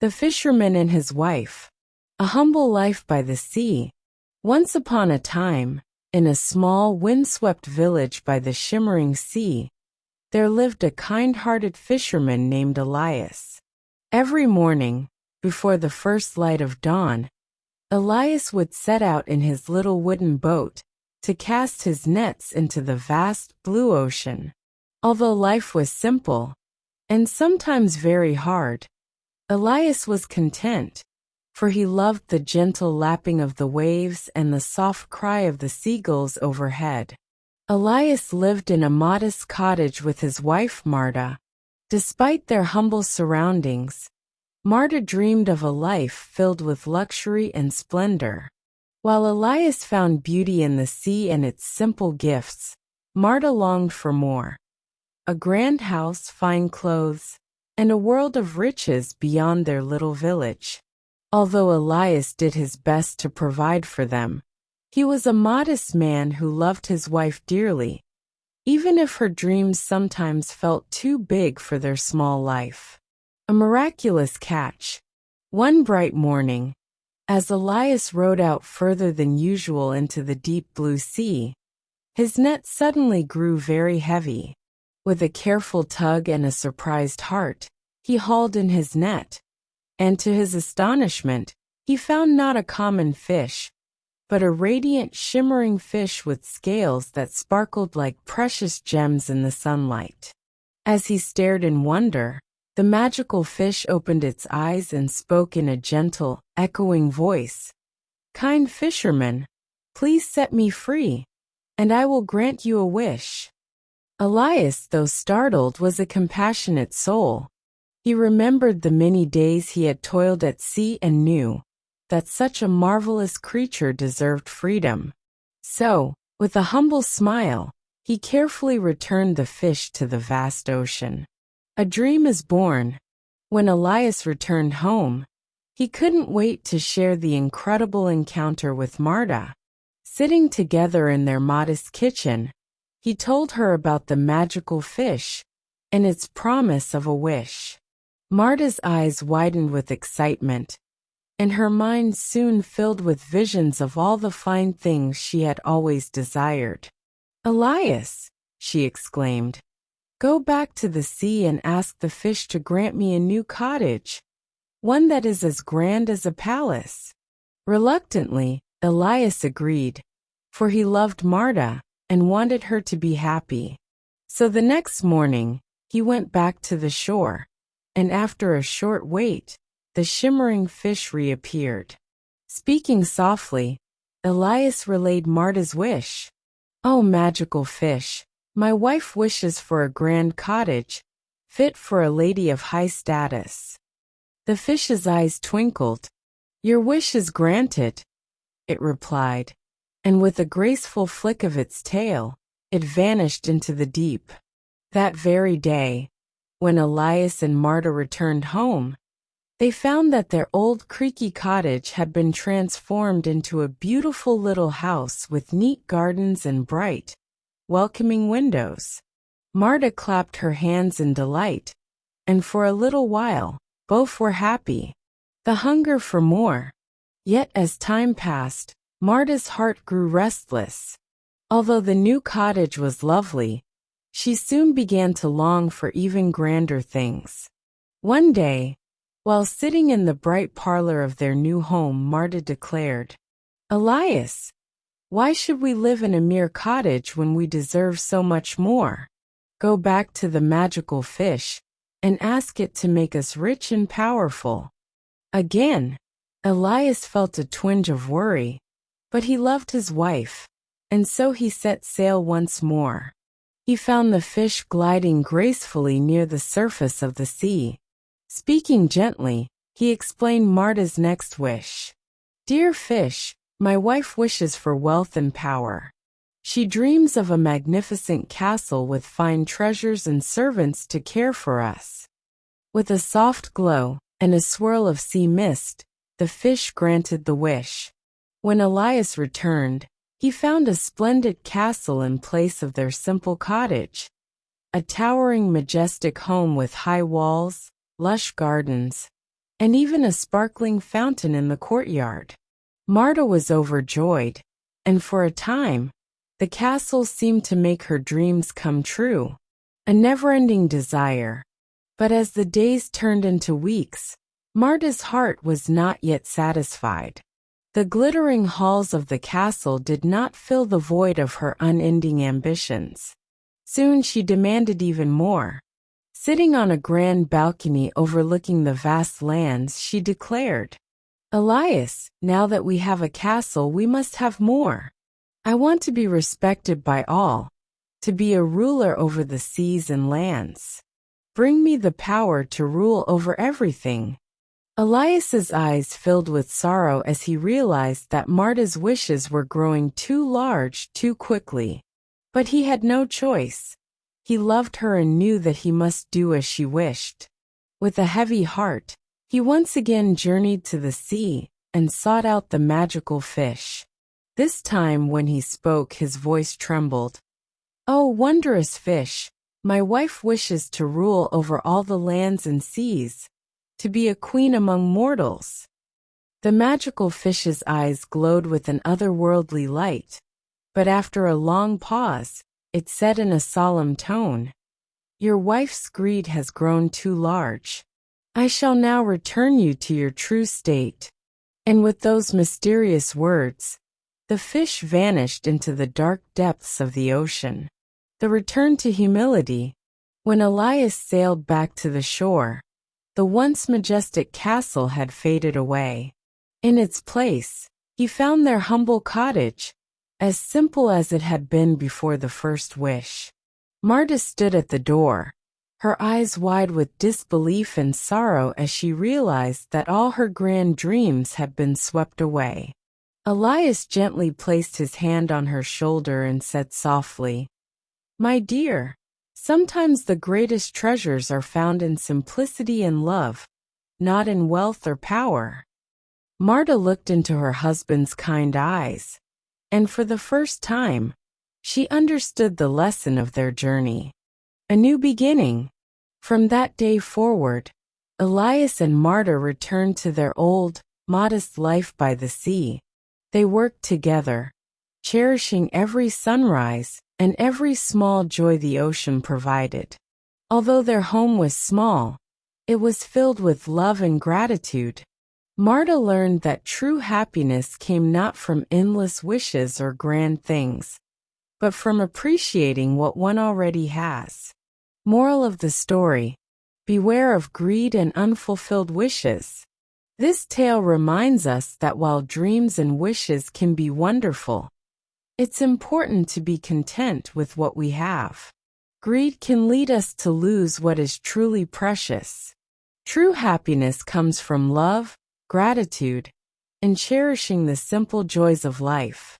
The Fisherman and His Wife. A humble life by the sea. Once upon a time, in a small windswept village by the shimmering sea, there lived a kind-hearted fisherman named Elias. Every morning, before the first light of dawn, Elias would set out in his little wooden boat to cast his nets into the vast blue ocean. Although life was simple, and sometimes very hard, Elias was content, for he loved the gentle lapping of the waves and the soft cry of the seagulls overhead. Elias lived in a modest cottage with his wife Marta. Despite their humble surroundings, Marta dreamed of a life filled with luxury and splendor. While Elias found beauty in the sea and its simple gifts, Marta longed for more. A grand house, fine clothes, and a world of riches beyond their little village. Although Elias did his best to provide for them, he was a modest man who loved his wife dearly, even if her dreams sometimes felt too big for their small life. A miraculous catch. One bright morning, as Elias rowed out further than usual into the deep blue sea, his net suddenly grew very heavy. With a careful tug and a surprised heart, he hauled in his net, and to his astonishment, he found not a common fish, but a radiant, shimmering fish with scales that sparkled like precious gems in the sunlight. As he stared in wonder, the magical fish opened its eyes and spoke in a gentle, echoing voice. "Kind fisherman, please set me free, and I will grant you a wish." Elias, though startled, was a compassionate soul. He remembered the many days he had toiled at sea and knew that such a marvelous creature deserved freedom. So, with a humble smile, he carefully returned the fish to the vast ocean. A dream is born. When Elias returned home, he couldn't wait to share the incredible encounter with Marta. Sitting together in their modest kitchen, he told her about the magical fish and its promise of a wish. Marta's eyes widened with excitement, and her mind soon filled with visions of all the fine things she had always desired. "Elias," she exclaimed, "go back to the sea and ask the fish to grant me a new cottage, one that is as grand as a palace." Reluctantly, Elias agreed, for he loved Marta and wanted her to be happy. So the next morning, he went back to the shore, and after a short wait, the shimmering fish reappeared. Speaking softly, Elias relayed Marta's wish. "Oh, magical fish, my wife wishes for a grand cottage, fit for a lady of high status." The fish's eyes twinkled. "Your wish is granted," it replied, and with a graceful flick of its tail, it vanished into the deep. That very day, when Elias and Marta returned home, they found that their old creaky cottage had been transformed into a beautiful little house with neat gardens and bright, welcoming windows. Marta clapped her hands in delight, and for a little while, both were happy. The hunger for more. Yet as time passed, Marta's heart grew restless. Although the new cottage was lovely, she soon began to long for even grander things. One day, while sitting in the bright parlor of their new home, Marta declared, "Elias, why should we live in a mere cottage when we deserve so much more? Go back to the magical fish and ask it to make us rich and powerful." Again, Elias felt a twinge of worry, but he loved his wife, and so he set sail once more. He found the fish gliding gracefully near the surface of the sea. Speaking gently, he explained Marta's next wish. "Dear fish, my wife wishes for wealth and power. She dreams of a magnificent castle with fine treasures and servants to care for us." With a soft glow and a swirl of sea mist, the fish granted the wish. When Elias returned, he found a splendid castle in place of their simple cottage. A towering, majestic home with high walls, lush gardens, and even a sparkling fountain in the courtyard. Marta was overjoyed, and for a time, the castle seemed to make her dreams come true, a never-ending desire. But as the days turned into weeks, Marta's heart was not yet satisfied. The glittering halls of the castle did not fill the void of her unending ambitions. Soon she demanded even more. Sitting on a grand balcony overlooking the vast lands, she declared, "Elias, now that we have a castle, we must have more. I want to be respected by all, to be a ruler over the seas and lands. Bring me the power to rule over everything." Elias's eyes filled with sorrow as he realized that Marta's wishes were growing too large too quickly. But he had no choice. He loved her and knew that he must do as she wished. With a heavy heart, he once again journeyed to the sea and sought out the magical fish. This time when he spoke, his voice trembled. "Oh, wondrous fish, my wife wishes to rule over all the lands and seas, to be a queen among mortals." The magical fish's eyes glowed with an otherworldly light, but after a long pause, it said in a solemn tone, "Your wife's greed has grown too large. I shall now return you to your true state." And with those mysterious words, the fish vanished into the dark depths of the ocean. The return to humility. When Elias sailed back to the shore, the once majestic castle had faded away. In its place, he found their humble cottage, as simple as it had been before the first wish. Marta stood at the door, her eyes wide with disbelief and sorrow as she realized that all her grand dreams had been swept away. Elias gently placed his hand on her shoulder and said softly, "My dear, sometimes the greatest treasures are found in simplicity and love, not in wealth or power." Marta looked into her husband's kind eyes, and for the first time, she understood the lesson of their journey. A new beginning. From that day forward, Elias and Marta returned to their old, modest life by the sea. They worked together, cherishing every sunrise and every small joy the ocean provided. Although their home was small, it was filled with love and gratitude. Marta learned that true happiness came not from endless wishes or grand things, but from appreciating what one already has. Moral of the story: beware of greed and unfulfilled wishes. This tale reminds us that while dreams and wishes can be wonderful, it's important to be content with what we have. Greed can lead us to lose what is truly precious. True happiness comes from love, gratitude, and cherishing the simple joys of life.